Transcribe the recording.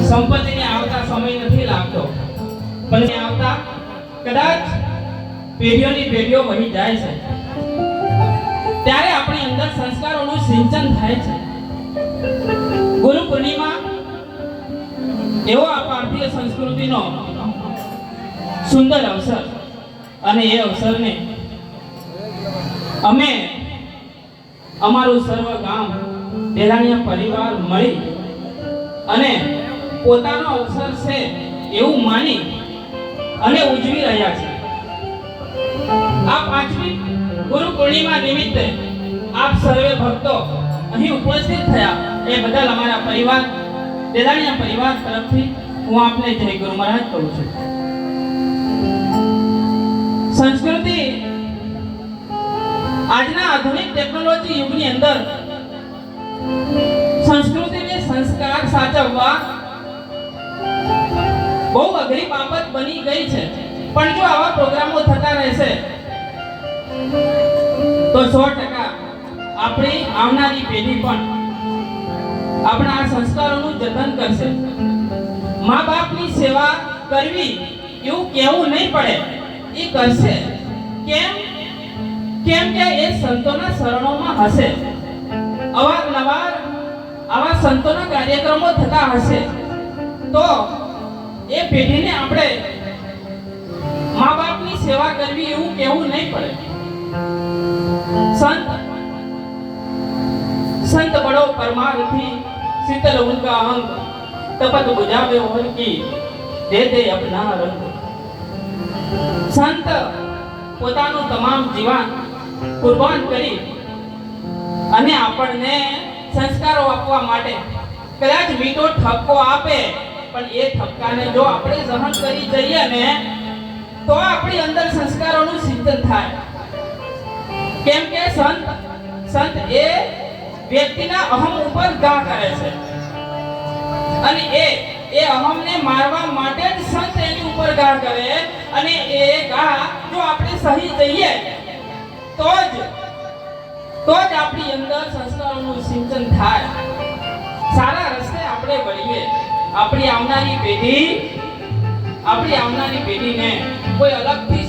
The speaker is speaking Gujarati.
સંપત્તિને આવતા સમય નથી લાગતો, પણ આવતા કદાચ પેઢીઓની પેઢીઓ વહી જાય છે ત્યારે આપણી અંદર સંસ્કારોનું સિંચન થાય છે. ગુરુ પૂર્ણિમા એવો આ ભારતીય સંસ્કૃતિનો સુંદર અવસર, અને એ અવસરને અમે અમારું સર્વ ગામ દેરાણીયા પરિવાર મળી અને પોતાનો અવસર છે એવું માની અને ઉજવી રહ્યા છે. આ 5મી ગુરુ પૂર્ણિમા નિમિત્તે આપ સર્વે ભક્તો અહીં ઉપસ્થિત થયા એ બદલ અમારા પરિવાર દેરાણીયા પરિવાર તરફથી હું આપને જય ગુરુ મહારાજ કહું છું. સંસ્કૃતિ આજના આધુનિક ટેકનોલોજી યુગની અંદર સંસ્કૃતિને સંસ્કાર સાચવવા બહુ અઘરી બાબત બની ગઈ છે. પણ જો આવા પ્રોગ્રામો થતા રહેશે તો 100% આપણી આવનારી પેઢી પણ આપણા આ સંસ્કારોનું જતન કરશે. મા બાપની સેવા કરવી એવું કહેવું નહીં પડે, એ કરશે. કેમ કે એ સંતોના શરણોમાં હશે, અવારનવાર આવા સંતોના કાર્યક્રમો થતા હશે, તો એ પેઢીને આપણે મા બાપની સેવા કરવી એવું કહેવું નહીં પડે. संत बड़ो परमार्थी शीतल उनका अंग तपत बुझावे और की दे दे अपना रंग. संत પોતાનું તમામ જીવન કુરબાન કરી અને આપણને સંસ્કારો આપવા માટે કદાચ મીઠો ઠપકો આપે, પણ એ ઠપકાને જો આપણે સહન કરી જઈએ ને તો આપણી અંદર સંસ્કારોનું સિંચન થાય. કેમ કે સંત એ વ્યક્તિના અહમ ઉપર ઘા કરે છે, અને એ અહમને મારવા માટે જ સંત એની ઉપર ઘા કરે, અને એ ઘા જો આપણે સહી જઈએ તો જ આપણી અંદર સંસ્કારોનું સિંચન થાય, સારા રસ્તે આપણે વળીએ. આપણી આવનારી પેઢીને કોઈ અલગથી